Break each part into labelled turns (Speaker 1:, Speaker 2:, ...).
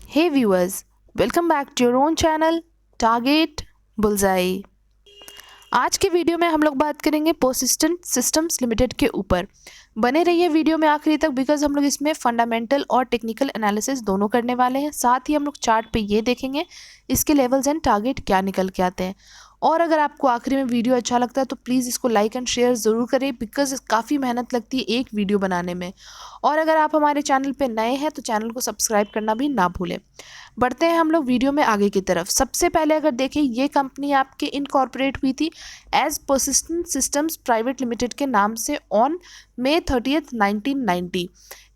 Speaker 1: Hey viewers, welcome back to your own channel Target Bullseye। आज के video में हम लोग बात करेंगे पर्सिस्टेंट सिस्टम्स लिमिटेड के ऊपर। बने रहिए वीडियो में आखिरी तक बिकॉज हम लोग इसमें फंडामेंटल और टेक्निकल एनालिसिस दोनों करने वाले हैं। साथ ही हम लोग चार्ट पे ये देखेंगे इसके लेवल्स एंड टारगेट क्या निकल के आते हैं। और अगर आपको आखिरी में वीडियो अच्छा लगता है तो प्लीज़ इसको लाइक एंड शेयर ज़रूर करें बिकॉज काफ़ी मेहनत लगती है एक वीडियो बनाने में। और अगर आप हमारे चैनल पे नए हैं तो चैनल को सब्सक्राइब करना भी ना भूलें। बढ़ते हैं हम लोग वीडियो में आगे की तरफ। सबसे पहले अगर देखें ये कंपनी आपके इनकॉर्पोरेट हुई थी as Persistent Systems Private Limited के नाम से ऑन May 30th 1990।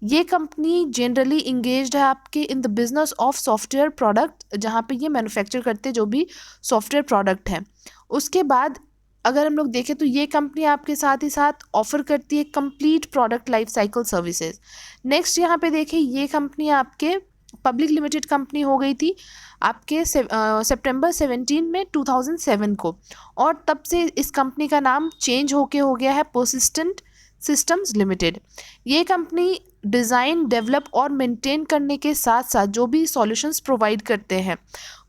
Speaker 1: ये कंपनी जनरली इंगेज्ड है आपके in the business of software product, जहाँ पे ये मैन्युफैक्चर करते जो भी सॉफ्टवेयर प्रोडक्ट हैं। उसके बाद अगर हम लोग देखें तो ये कंपनी आपके साथ ही साथ ऑफर करती है complete product life cycle services. Next यहाँ पे देखें ये कंपनी आपके पब्लिक लिमिटेड कंपनी हो गई थी आपके सितंबर 17 में 2007 को, और तब से इस कंपनी का नाम चेंज होके हो गया है पर्सिस्टेंट सिस्टम्स लिमिटेड। ये कंपनी डिज़ाइन डेवलप और मेंटेन करने के साथ साथ जो भी सॉल्यूशंस प्रोवाइड करते हैं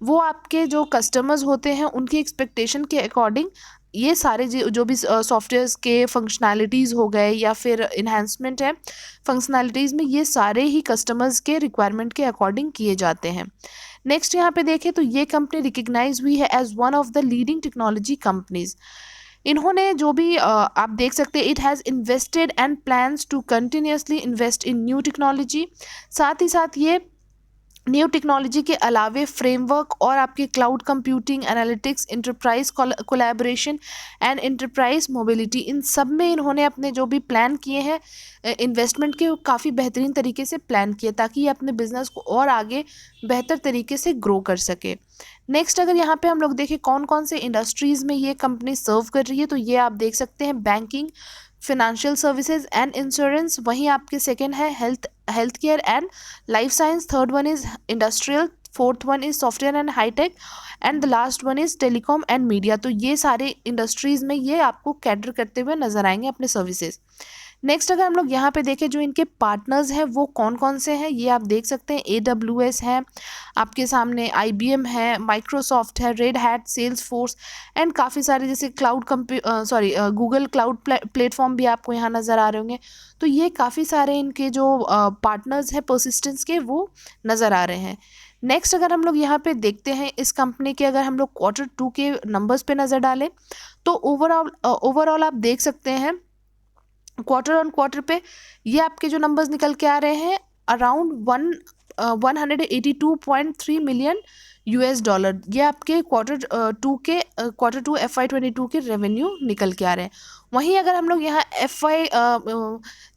Speaker 1: वो आपके जो कस्टमर्स होते हैं उनकी एक्सपेक्टेशन के अकॉर्डिंग ये सारे जो भी सॉफ्टवेयर्स के फंक्शनैलिटीज़ हो गए या फिर इन्हांसमेंट है फंक्शनैलिटीज़ में, ये सारे ही कस्टमर्स के रिक्वायरमेंट के अकॉर्डिंग किए जाते हैं। नेक्स्ट यहाँ पे देखें तो ये कंपनी रिकग्नाइज हुई है as one of the leading technology companies. इन्होंने जो भी आप देख सकते हैं it has invested and plans to continuously invest in new technology. साथ ही साथ ये न्यू टेक्नोलॉजी के अलावे फ्रेमवर्क और आपके cloud computing, analytics, enterprise collaboration and enterprise mobility, इन सब में इन्होंने अपने जो भी प्लान किए हैं इन्वेस्टमेंट के काफ़ी बेहतरीन तरीके से प्लान किए ताकि ये अपने बिजनेस को और आगे बेहतर तरीके से ग्रो कर सके। नेक्स्ट अगर यहाँ पे हम लोग देखें कौन कौन से इंडस्ट्रीज़ में ये कंपनी सर्व कर रही है तो ये आप देख सकते हैं banking, financial services and insurance. वहीं आपके सेकंड है health care and life science, third one is industrial, fourth one is software and high tech and the last one is telecom and media. तो ये सारे इंडस्ट्रीज़ में ये आपको कैटर करते हुए नजर आएंगे अपने सर्विसेज। नेक्स्ट अगर हम लोग यहाँ पे देखें जो इनके पार्टनर्स हैं वो कौन कौन से हैं ये आप देख सकते हैं। AWS है आपके सामने, IBM है, माइक्रोसॉफ्ट है, Red Hat, Salesforce and काफ़ी सारे जैसे गूगल क्लाउड प्लेटफॉर्म भी आपको यहाँ नज़र आ रहे होंगे। तो ये काफ़ी सारे इनके जो पार्टनर्स हैं पर्सिस्टेंस के वो नज़र आ रहे हैं। नेक्स्ट अगर हम लोग यहाँ पे देखते हैं इस कंपनी के, अगर हम लोग Q2 के नंबर्स पे नज़र डालें तो ओवरऑल आप देख सकते हैं क्वार्टर ऑन क्वार्टर पे ये आपके जो नंबर्स निकल के आ रहे हैं अराउंड 182.3 मिलियन $। ये आपके Q2 FY22 के रेवेन्यू निकल के आ रहे हैं। वहीं अगर हम लोग यहाँ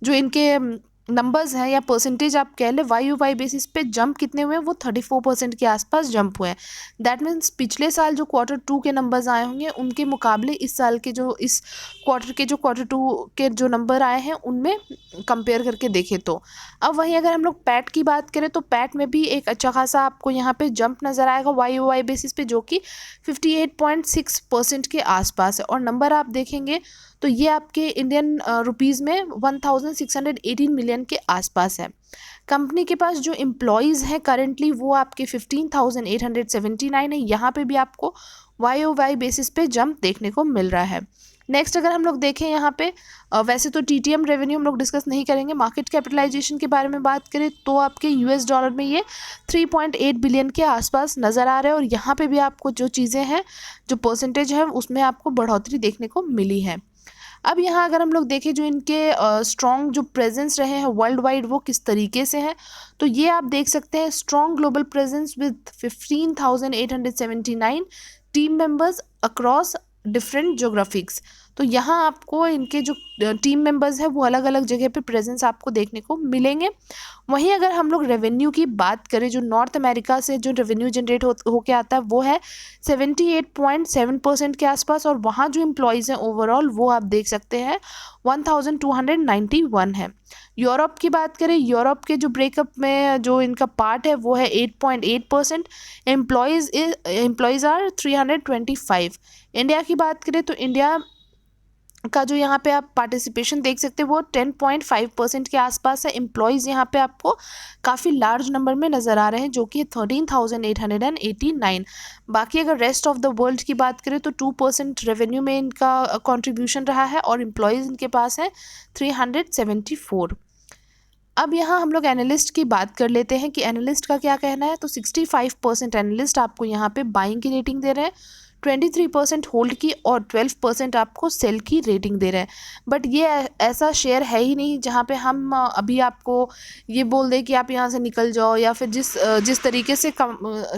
Speaker 1: जो इनके नंबर्स हैं या परसेंटेज आप कह लें YoY बेसिस पे जंप कितने हुए हैं वो 34% के आसपास जंप हुए हैं। दैट मीन्स पिछले साल जो Q2 के नंबर्स आए होंगे उनके मुकाबले इस साल के जो इस क्वार्टर के जो Q2 के जो नंबर आए हैं उनमें कंपेयर करके देखें तो। अब वहीं अगर हम लोग पैट की बात करें तो पैट में भी एक अच्छा खासा आपको यहाँ पे जंप नज़र आएगा YoY बेसिस पे जो कि 58.6% के आसपास है। और नंबर आप देखेंगे तो ये आपके इंडियन रुपीज़ में 1618 मिलियन के आसपास है। कंपनी के पास जो एम्प्लॉयज़ हैं करेंटली वो आपके 15,879 है। यहाँ पे भी आपको YoY बेसिस पे जंप देखने को मिल रहा है। नेक्स्ट अगर हम लोग देखें यहाँ पे वैसे तो TTM रेवेन्यू हम लोग डिस्कस नहीं करेंगे, मार्केट कैपिटलाइजेशन के बारे में बात करें तो आपके $, में ये 3.8 बिलियन के आसपास नज़र आ रहा है। और यहाँ पे भी आपको जो चीज़ें हैं जो परसेंटेज है उसमें आपको बढ़ोतरी देखने को मिली है। अब यहाँ अगर हम लोग देखें जो इनके स्ट्रॉन्ग जो प्रेजेंस रहे हैं वर्ल्ड वाइड वो किस तरीके से हैं तो ये आप देख सकते हैं strong global presence with 15,879 team members across different geographics. तो यहाँ आपको इनके जो टीम मेंबर्स हैं वो अलग अलग जगह पे प्रेजेंस आपको देखने को मिलेंगे। वहीं अगर हम लोग रेवेन्यू की बात करें जो नॉर्थ अमेरिका से जो रेवेन्यू जनरेट होके आता है वो है 78.7% के आसपास। और वहाँ जो एम्प्लॉयज़ हैं ओवरऑल वो आप देख सकते हैं 1291 है। यूरोप की बात करें, यूरोप के जो ब्रेकअप में जो इनका पार्ट है वो है 8.8%। Employees are 325। इंडिया की बात करें तो इंडिया का जो यहाँ पे आप पार्टिसिपेशन देख सकते हैं वो 10.5% के आसपास है। एम्प्लॉयज़ यहाँ पे आपको काफ़ी लार्ज नंबर में नज़र आ रहे हैं, जो कि 13,889। बाकी अगर रेस्ट ऑफ द वर्ल्ड की बात करें तो 2% रेवेन्यू में इनका कंट्रीब्यूशन रहा है और एम्प्लॉयज़ इनके पास है 374। अब यहाँ हम लोग एनालिस्ट की बात कर लेते हैं कि एनालिस्ट का क्या कहना है। तो 65% एनालिस्ट आपको यहाँ पे बाइंग की रेटिंग दे रहे हैं, 23% होल्ड की और 12% आपको सेल की रेटिंग दे रहे हैं। बट ये ऐसा शेयर है ही नहीं जहाँ पे हम अभी आपको ये बोल दें कि आप यहाँ से निकल जाओ, या फिर जिस तरीके से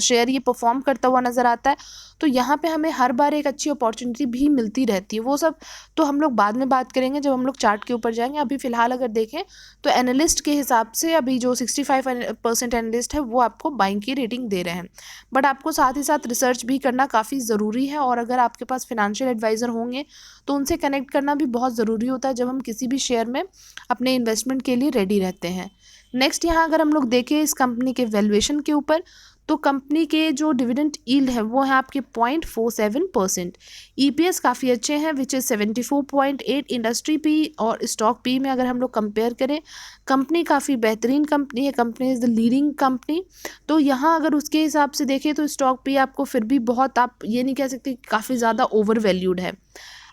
Speaker 1: शेयर ये परफॉर्म करता हुआ नज़र आता है, तो यहाँ पे हमें हर बार एक अच्छी अपॉर्चुनिटी भी मिलती रहती है। वो सब तो हम लोग बाद में बात करेंगे जब हम लोग चार्ट के ऊपर जाएंगे। अभी फ़िलहाल अगर देखें तो एनालिस्ट के हिसाब से अभी जो 65% एनालिस्ट है वो आपको बाइंग की रेटिंग दे रहे हैं। बट आपको साथ ही साथ रिसर्च भी करना काफ़ी ज़रूरी है, और अगर आपके पास फिनेंशियल एडवाइज़र होंगे तो उनसे कनेक्ट करना भी बहुत ज़रूरी होता है जब हम किसी भी शेयर में अपने इन्वेस्टमेंट के लिए रेडी रहते हैं। नेक्स्ट यहाँ अगर हम लोग देखें इस कंपनी के वैल्यूएशन के ऊपर, तो कंपनी के जो डिविडेंड यील्ड है वो है आपके 0.47%। ईपीएस काफ़ी अच्छे हैं विच इज़ 74.8। इंडस्ट्री पी और स्टॉक पी में अगर हम लोग कंपेयर करें, कंपनी काफ़ी बेहतरीन कंपनी है, company is the leading company. तो यहाँ अगर उसके हिसाब से देखें तो स्टॉक पी आपको फिर भी बहुत, आप ये नहीं कह सकते काफ़ी ज़्यादा ओवर वैल्यूड है।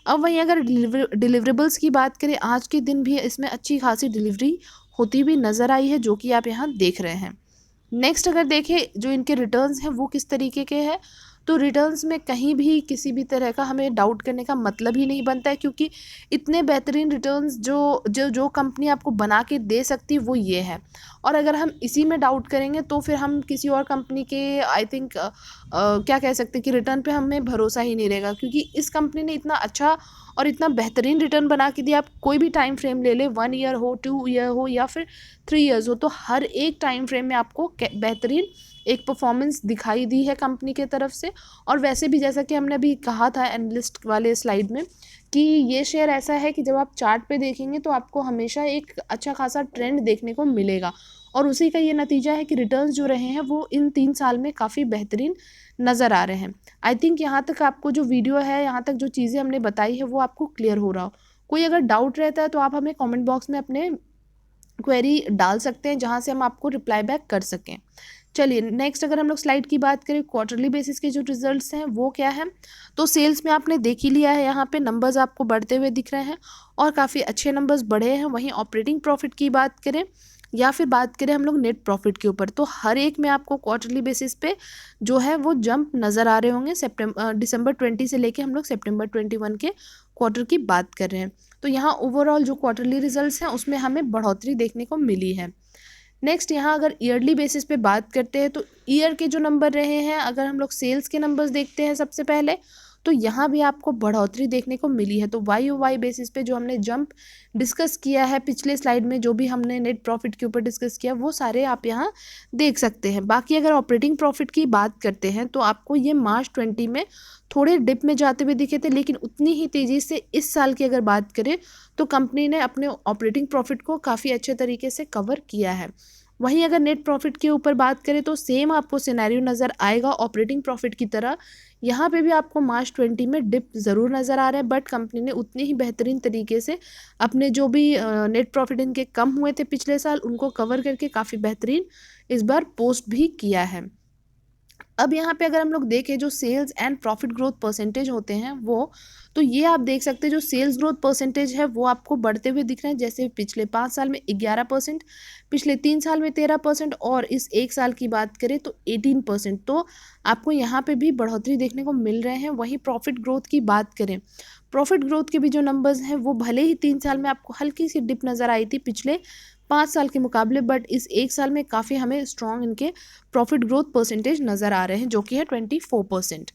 Speaker 1: अब वहीं अगर डिलीवरेबल्स की बात करें, आज के दिन भी इसमें अच्छी खासी डिलीवरी होती हुई नज़र आई है, जो कि आप यहाँ देख रहे हैं। नेक्स्ट अगर देखें जो इनके रिटर्न्स हैं वो किस तरीके के हैं, तो रिटर्न्स में कहीं भी किसी भी तरह का हमें डाउट करने का मतलब ही नहीं बनता है, क्योंकि इतने बेहतरीन रिटर्न्स जो जो जो कंपनी आपको बना के दे सकती है वो ये है। और अगर हम इसी में डाउट करेंगे तो फिर हम किसी और कंपनी के आई थिंक क्या कह सकते हैं कि रिटर्न पे हमें भरोसा ही नहीं रहेगा, क्योंकि इस कंपनी ने इतना अच्छा और इतना बेहतरीन रिटर्न बना के दिया। आप कोई भी टाइम फ्रेम ले ले, 1 ईयर हो, 2 ईयर हो या फिर 3 ईयर्स हो, तो हर एक टाइम फ्रेम में आपको बेहतरीन एक परफॉर्मेंस दिखाई दी है कंपनी के तरफ से। और वैसे भी जैसा कि हमने अभी कहा था एनालिस्ट वाले स्लाइड में कि ये शेयर ऐसा है कि जब आप चार्ट पे देखेंगे तो आपको हमेशा एक अच्छा खासा ट्रेंड देखने को मिलेगा, और उसी का ये नतीजा है कि रिटर्न्स जो रहे हैं वो इन 3 साल में काफ़ी बेहतरीन नज़र आ रहे हैं। आई थिंक यहाँ तक आपको जो वीडियो है, यहाँ तक जो चीज़ें हमने बताई है वो आपको क्लियर हो रहा हो। कोई अगर डाउट रहता है तो आप हमें कमेंट बॉक्स में अपने क्वेरी डाल सकते हैं, जहाँ से हम आपको रिप्लाई बैक कर सकें। चलिए नेक्स्ट अगर हम लोग स्लाइड की बात करें, क्वार्टरली बेसिस के जो रिजल्ट्स हैं वो क्या है। तो सेल्स में आपने देख ही लिया है, यहाँ पे नंबर्स आपको बढ़ते हुए दिख रहे हैं और काफ़ी अच्छे नंबर्स बढ़े हैं। वहीं ऑपरेटिंग प्रॉफिट की बात करें या फिर बात करें हम लोग नेट प्रॉफिट के ऊपर, तो हर एक में आपको क्वार्टरली बेसिस पे जो है वो जंप नज़र आ रहे होंगे। दिसंबर 20 से लेके हम लोग सितंबर 21 के क्वार्टर की बात कर रहे हैं। तो यहाँ ओवरऑल जो क्वार्टरली रिजल्ट्स हैं उसमें हमें बढ़ोतरी देखने को मिली है। नेक्स्ट यहाँ अगर ईयरली बेसिस पे बात करते हैं तो ईयर के जो नंबर रहे हैं, अगर हम लोग सेल्स के नंबर्स देखते हैं सबसे पहले, तो यहाँ भी आपको बढ़ोतरी देखने को मिली है। तो वाई बेसिस पे जो हमने जंप डिस्कस किया है पिछले स्लाइड में, जो भी हमने नेट प्रॉफिट के ऊपर डिस्कस किया, वो सारे आप यहाँ देख सकते हैं। बाकी अगर ऑपरेटिंग प्रॉफिट की बात करते हैं तो आपको ये मार्च 20 में थोड़े डिप में जाते हुए दिखे थे, लेकिन उतनी ही तेज़ी से इस साल की अगर बात करें तो कंपनी ने अपने ऑपरेटिंग प्रॉफिट को काफ़ी अच्छे तरीके से कवर किया है। वहीं अगर नेट प्रॉफिट के ऊपर बात करें तो सेम आपको सिनेरियो नज़र आएगा ऑपरेटिंग प्रॉफिट की तरह। यहाँ पे भी आपको मार्च 20 में डिप ज़रूर नज़र आ रहा है, बट कंपनी ने उतने ही बेहतरीन तरीके से अपने जो भी नेट प्रॉफिट इनके कम हुए थे पिछले साल उनको कवर करके काफ़ी बेहतरीन इस बार पोस्ट भी किया है। अब यहाँ पे अगर हम लोग देखें जो sales and profit growth percentage होते हैं वो, तो ये आप देख सकते हैं जो सेल्स ग्रोथ परसेंटेज है वो आपको बढ़ते हुए दिख रहे हैं। जैसे पिछले 5 साल में 11%, पिछले 3 साल में 13% और इस 1 साल की बात करें तो 18%। तो आपको यहाँ पे भी बढ़ोतरी देखने को मिल रहे हैं। वहीं प्रॉफिट ग्रोथ की बात करें, प्रॉफिट ग्रोथ के भी जो नंबर्स हैं वो भले ही 3 साल में आपको हल्की सी डिप नज़र आई थी पिछले 5 साल के मुकाबले, बट इस 1 साल में काफ़ी हमें स्ट्रॉन्ग इनके प्रॉफिट ग्रोथ परसेंटेज नज़र आ रहे हैं, जो कि है 24%।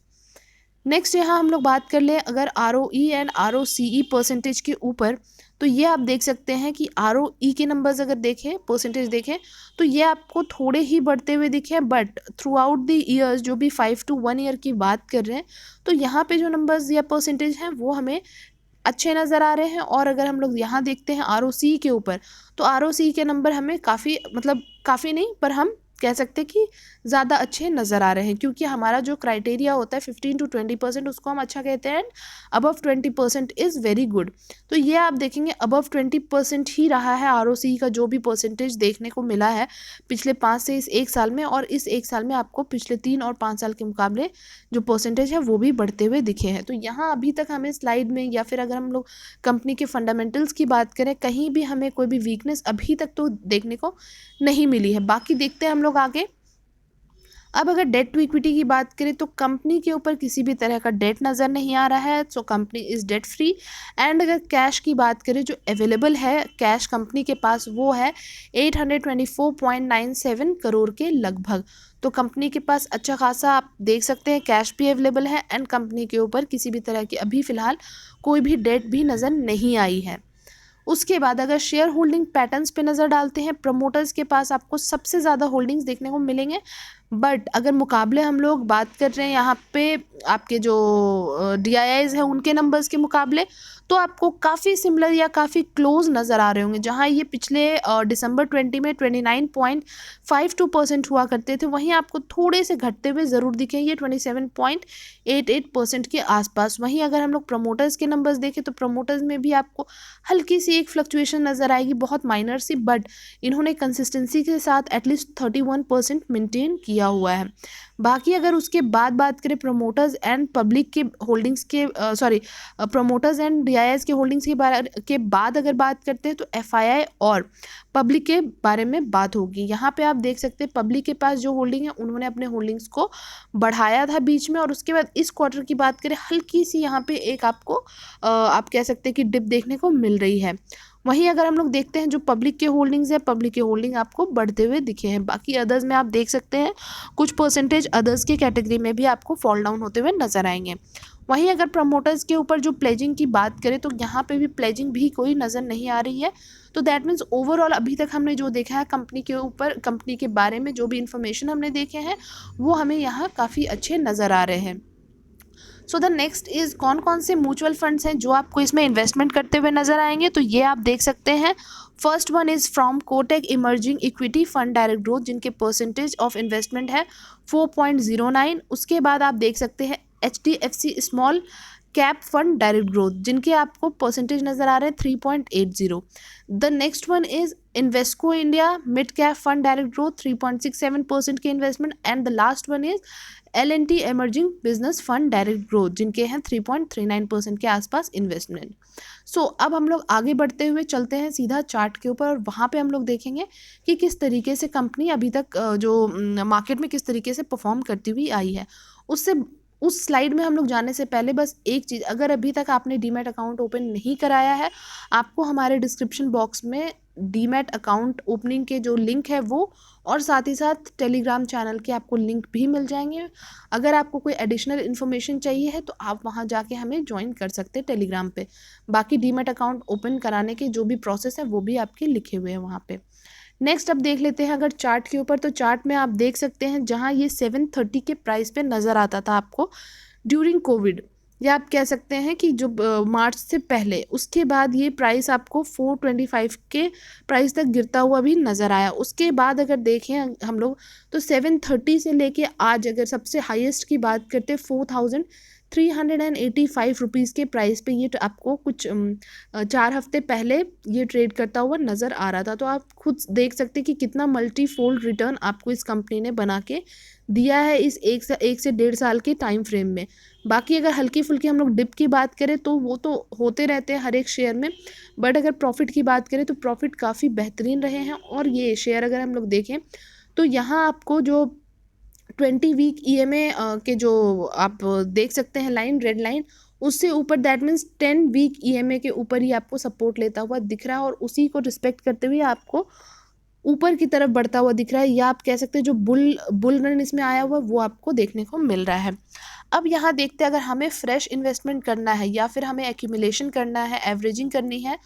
Speaker 1: नेक्स्ट यहाँ हम लोग बात कर लें अगर ROE एंड ROCE परसेंटेज के ऊपर, तो ये आप देख सकते हैं कि ROE के नंबर्स अगर देखें, परसेंटेज देखें, तो ये आपको थोड़े ही बढ़ते हुए दिखे, but through out the years जो भी 5 to 1 ईयर की बात कर रहे हैं, तो यहाँ पे जो नंबर्स या परसेंटेज हैं वो हमें अच्छे नज़र आ रहे हैं। और अगर हम लोग यहाँ देखते हैं ROCE के ऊपर, तो ROCE के नंबर हमें काफ़ी, मतलब काफ़ी नहीं पर हम कह सकते हैं कि ज़्यादा अच्छे नज़र आ रहे हैं, क्योंकि हमारा जो क्राइटेरिया होता है 15 to 20% उसको हम अच्छा कहते हैं, अबव 20% इज़ वेरी गुड। तो ये आप देखेंगे अबव 20% ही रहा है ROCE का जो भी परसेंटेज देखने को मिला है पिछले 5 से इस 1 साल में, और इस 1 साल में आपको पिछले 3 और 5 साल के मुकाबले जो परसेंटेज है वो भी बढ़ते हुए दिखे हैं। तो यहाँ अभी तक हमें स्लाइड में या फिर अगर हम लोग कंपनी के फंडामेंटल्स की बात करें, कहीं भी हमें कोई भी वीकनेस अभी तक तो देखने को नहीं मिली है। बाकी देखते हैं हम लोग आगे। अब अगर डेट टू इक्विटी की बात करें तो कंपनी के ऊपर किसी भी तरह का डेट नज़र नहीं आ रहा है, so company is debt free. And अगर कैश की बात करें जो अवेलेबल है कैश कंपनी के पास वो है 824.97 करोड़ के लगभग। तो कंपनी के पास अच्छा खासा आप देख सकते हैं कैश भी अवेलेबल है, एंड कंपनी के ऊपर किसी भी तरह की अभी फ़िलहाल कोई भी डेट भी नज़र नहीं आई है। उसके बाद अगर शेयर होल्डिंग पैटर्न्स पे नज़र डालते हैं, प्रमोटर्स के पास आपको सबसे ज़्यादा होल्डिंग्स देखने को मिलेंगे, बट अगर मुकाबले हम लोग बात कर रहे हैं यहाँ पे आपके जो DIIs हैं उनके नंबर्स के मुकाबले, तो आपको काफ़ी सिमिलर या काफ़ी क्लोज नज़र आ रहे होंगे। जहाँ ये पिछले दिसंबर 20 में 29.52% हुआ करते थे, वहीं आपको थोड़े से घटते हुए ज़रूर दिखे ये 27.88% के आसपास। वहीं अगर हम लोग प्रमोटर्स के नंबर्स देखें तो प्रमोटर्स में भी आपको हल्की सी एक फ्लक्चुएशन नज़र आएगी, बहुत माइनर सी, बट इन्होंने कंसिस्टेंसी के साथ एटलीस्ट 31% मेंटेन किया हुआ है। बाकी अगर उसके बाद बात करें प्रमोटर्स एंड पब्लिक के होल्डिंग्स के प्रमोटर्स एंड DIIs के होल्डिंग्स के बाद अगर बात करते हैं तो FII और पब्लिक के बारे में बात होगी। यहाँ पे आप देख सकते हैं पब्लिक के पास जो होल्डिंग है उन्होंने अपने होल्डिंग्स को बढ़ाया था बीच में, और उसके बाद इस क्वार्टर की बात करें हल्की सी यहाँ पे एक आपको आप कह सकते हैं कि डिप देखने को मिल रही है। वहीं अगर हम लोग देखते हैं जो पब्लिक के होल्डिंग्स है, पब्लिक के होल्डिंग आपको बढ़ते हुए दिखे हैं। बाकी अदर्स में आप देख सकते हैं कुछ परसेंटेज अदर्स की कैटेगरी में भी आपको फॉल डाउन होते हुए नजर आएंगे। वहीं अगर प्रमोटर्स के ऊपर जो प्लेजिंग की बात करें तो यहाँ पे भी प्लेजिंग भी कोई नज़र नहीं आ रही है। तो दैट मीन्स ओवरऑल अभी तक हमने जो देखा है कंपनी के ऊपर, कंपनी के बारे में जो भी इंफॉर्मेशन हमने देखे हैं वो हमें यहाँ काफ़ी अच्छे नज़र आ रहे हैं। सो द नेक्स्ट इज़ कौन कौन से म्यूचुअल फंड्स हैं जो आपको इसमें इन्वेस्टमेंट करते हुए नजर आएंगे, तो ये आप देख सकते हैं। First one is from Kotak emerging equity fund direct growth, जिनके परसेंटेज ऑफ इन्वेस्टमेंट है 4.09। उसके बाद आप देख सकते हैं HDFC small cap fund direct growth, जिनके आपको परसेंटेज नज़र आ रहे हैं 3.80। The next one is Invesco India mid cap fund direct growth 3.67% के investment. And the last one is L&T emerging business fund direct growth, जिनके हैं 3.39% के आसपास इन्वेस्टमेंट। सो अब हम लोग आगे बढ़ते हुए चलते हैं सीधा चार्ट के ऊपर, और वहाँ पे हम लोग देखेंगे कि किस तरीके से कंपनी अभी तक जो मार्केट में किस तरीके से परफॉर्म करती हुई आई है। उस स्लाइड में हम लोग जाने से पहले बस एक चीज़, अगर अभी तक आपने डीमैट अकाउंट ओपन नहीं कराया है, आपको हमारे डिस्क्रिप्शन बॉक्स में डीमैट अकाउंट ओपनिंग के जो लिंक है वो, और साथ ही साथ टेलीग्राम चैनल के आपको लिंक भी मिल जाएंगे। अगर आपको कोई एडिशनल इन्फॉर्मेशन चाहिए है तो आप वहाँ जाके हमें ज्वाइन कर सकते हैं टेलीग्राम पे। बाकी डीमैट अकाउंट ओपन कराने के जो भी प्रोसेस है वो भी आपके लिखे हुए हैं वहाँ पे। नेक्स्ट अब देख लेते हैं अगर चार्ट के ऊपर, तो चार्ट में आप देख सकते हैं जहाँ ये 730 के प्राइस पे नज़र आता था आपको ड्यूरिंग कोविड, या आप कह सकते हैं कि जो मार्च से पहले, उसके बाद ये प्राइस आपको 425 के प्राइस तक गिरता हुआ भी नज़र आया। उसके बाद अगर देखें हम लोग तो 730 से लेके आज अगर सबसे हाईएस्ट की बात करते 4,385 रुपीज़ के प्राइस पे ये आपको कुछ 4 हफ्ते पहले ये ट्रेड करता हुआ नज़र आ रहा था। तो आप खुद देख सकते हैं कि कितना मल्टीफोल्ड रिटर्न आपको इस कंपनी ने बना के दिया है इस 1 से 1.5 साल के टाइम फ्रेम में। बाकी अगर हल्की फुल्की हम लोग डिप की बात करें तो वो तो होते रहते हैं हर एक शेयर में, बट अगर प्रॉफिट की बात करें तो प्रॉफिट काफ़ी बेहतरीन रहे हैं। और ये शेयर अगर हम लोग देखें तो यहाँ आपको जो 20 वीक EMA के जो आप देख सकते हैं लाइन, रेड लाइन, उससे ऊपर दैट मीन्स 10 वीक EMA के ऊपर ही आपको सपोर्ट लेता हुआ दिख रहा है, और उसी को रिस्पेक्ट करते हुए आपको ऊपर की तरफ बढ़ता हुआ दिख रहा है, या आप कह सकते हैं जो बुल रन इसमें आया हुआ वो आपको देखने को मिल रहा है। अब यहाँ देखते हैं अगर हमें फ्रेश इन्वेस्टमेंट करना है या फिर हमें एक्यूमुलेशन करना है, एवरेजिंग करनी है,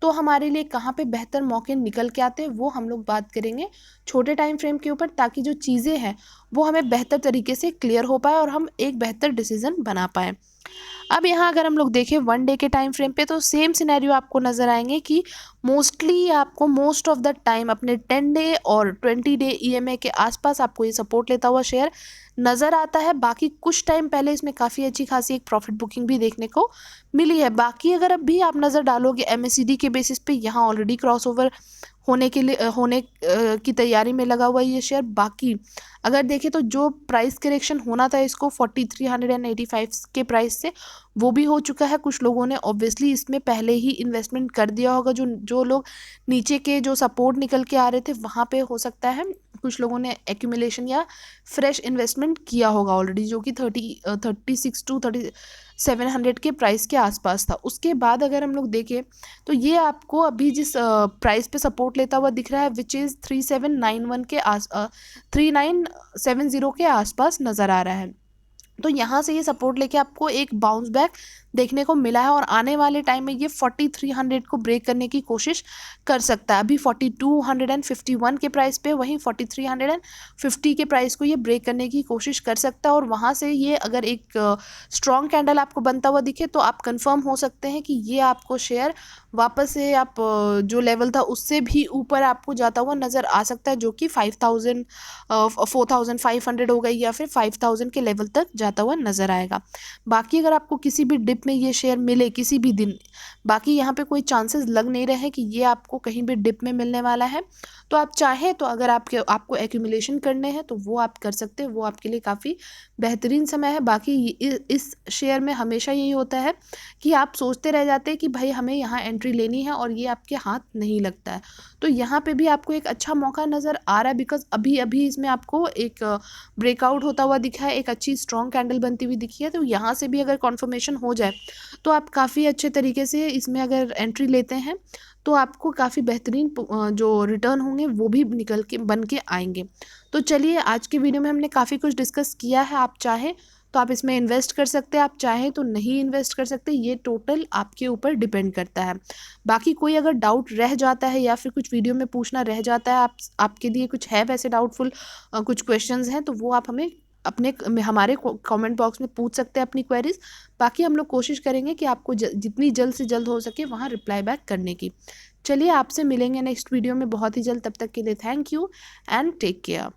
Speaker 1: तो हमारे लिए कहाँ पे बेहतर मौके निकल के आते हैं वो हम लोग बात करेंगे छोटे टाइम फ्रेम के ऊपर, ताकि जो चीज़ें हैं वो हमें बेहतर तरीके से क्लियर हो पाए और हम एक बेहतर डिसीजन बना पाए। अब यहाँ अगर हम लोग देखें 1 डे के टाइम फ्रेम पे तो सेम सिनेरियो आपको नज़र आएंगे कि मोस्टली आपको मोस्ट ऑफ द टाइम अपने 10 डे और 20 डे EMA के आसपास आपको ये सपोर्ट लेता हुआ शेयर नज़र आता है। बाकी कुछ टाइम पहले इसमें काफ़ी अच्छी खासी एक प्रॉफिट बुकिंग भी देखने को मिली है। बाकी अगर अब भी आप नज़र डालोगे MACD के बेसिस पे, यहाँ ऑलरेडी क्रॉसओवर होने के लिए की तैयारी में लगा हुआ है ये शेयर। बाकी अगर देखें तो जो प्राइस करेक्शन होना था इसको 4385 के प्राइस से, वो भी हो चुका है। कुछ लोगों ने ऑब्वियसली इसमें पहले ही इन्वेस्टमेंट कर दिया होगा। जो लोग नीचे के जो सपोर्ट निकल के आ रहे थे वहाँ पे हो सकता है कुछ लोगों ने एक्यूमुलेशन या फ्रेश इन्वेस्टमेंट किया होगा ऑलरेडी, जो कि 36 to 3700 के प्राइस के आसपास था। उसके बाद अगर हम लोग देखें तो ये आपको अभी जिस प्राइस पे सपोर्ट लेता हुआ दिख रहा है, विच इज़ 3791 के 3970 के आसपास नज़र आ रहा है। तो यहाँ से ये सपोर्ट लेके आपको एक बाउंस बैक देखने को मिला है और आने वाले टाइम में ये 4300 को ब्रेक करने की कोशिश कर सकता है। अभी 4251 के प्राइस पे, वहीं 4350 के प्राइस को ये ब्रेक करने की कोशिश कर सकता है। और वहाँ से ये अगर एक स्ट्रॉन्ग कैंडल आपको बनता हुआ दिखे तो आप कंफर्म हो सकते हैं कि ये आपको शेयर वापस से आप जो लेवल था उससे भी ऊपर आपको जाता हुआ नज़र आ सकता है, जो कि 4500 हो गई या फिर 5000 के लेवल तक जाता हुआ नज़र आएगा। बाकी अगर आपको किसी भी डिप में ये शेयर मिले किसी भी दिन, बाकी यहाँ पे कोई चांसेस लग नहीं रहे हैं कि ये आपको कहीं भी डिप में मिलने वाला है, तो आप चाहें तो अगर आपको एक्यूमुलेशन करने हैं तो वो आप कर सकते हैं। वो आपके लिए काफ़ी बेहतरीन समय है। बाकी इस शेयर में हमेशा यही होता है कि आप सोचते रह जाते हैं कि भाई हमें यहाँ एंट्री लेनी है और ये आपके हाथ नहीं लगता है। तो यहाँ पे भी आपको एक अच्छा मौका नज़र आ रहा है, बिकॉज अभी अभी इसमें आपको एक ब्रेकआउट होता हुआ दिखा है, एक अच्छी स्ट्रॉन्ग कैंडल बनती हुई दिखी है। तो यहाँ से भी अगर कॉन्फर्मेशन हो जाए तो आप काफ़ी अच्छे तरीके से इसमें अगर एंट्री लेते हैं तो आपको काफ़ी बेहतरीन जो रिटर्न होंगे वो भी निकल के बन के आएंगे। तो चलिए, आज की वीडियो में हमने काफ़ी कुछ डिस्कस किया है। आप चाहें तो आप इसमें इन्वेस्ट कर सकते हैं, आप चाहें तो नहीं इन्वेस्ट कर सकते, ये टोटल आपके ऊपर डिपेंड करता है। बाकी कोई अगर डाउट रह जाता है या फिर कुछ वीडियो में पूछना रह जाता है, आपके लिए कुछ है वैसे डाउटफुल कुछ क्वेश्चंस हैं, तो वो आप हमें हमारे कमेंट बॉक्स में पूछ सकते हैं अपनी क्वेरीज। बाकी हम लोग कोशिश करेंगे कि आपको जितनी जल्द से जल्द हो सके वहाँ रिप्लाई बैक करने की। चलिए, आपसे मिलेंगे नेक्स्ट वीडियो में बहुत ही जल्द। तब तक के लिए thank you and take care.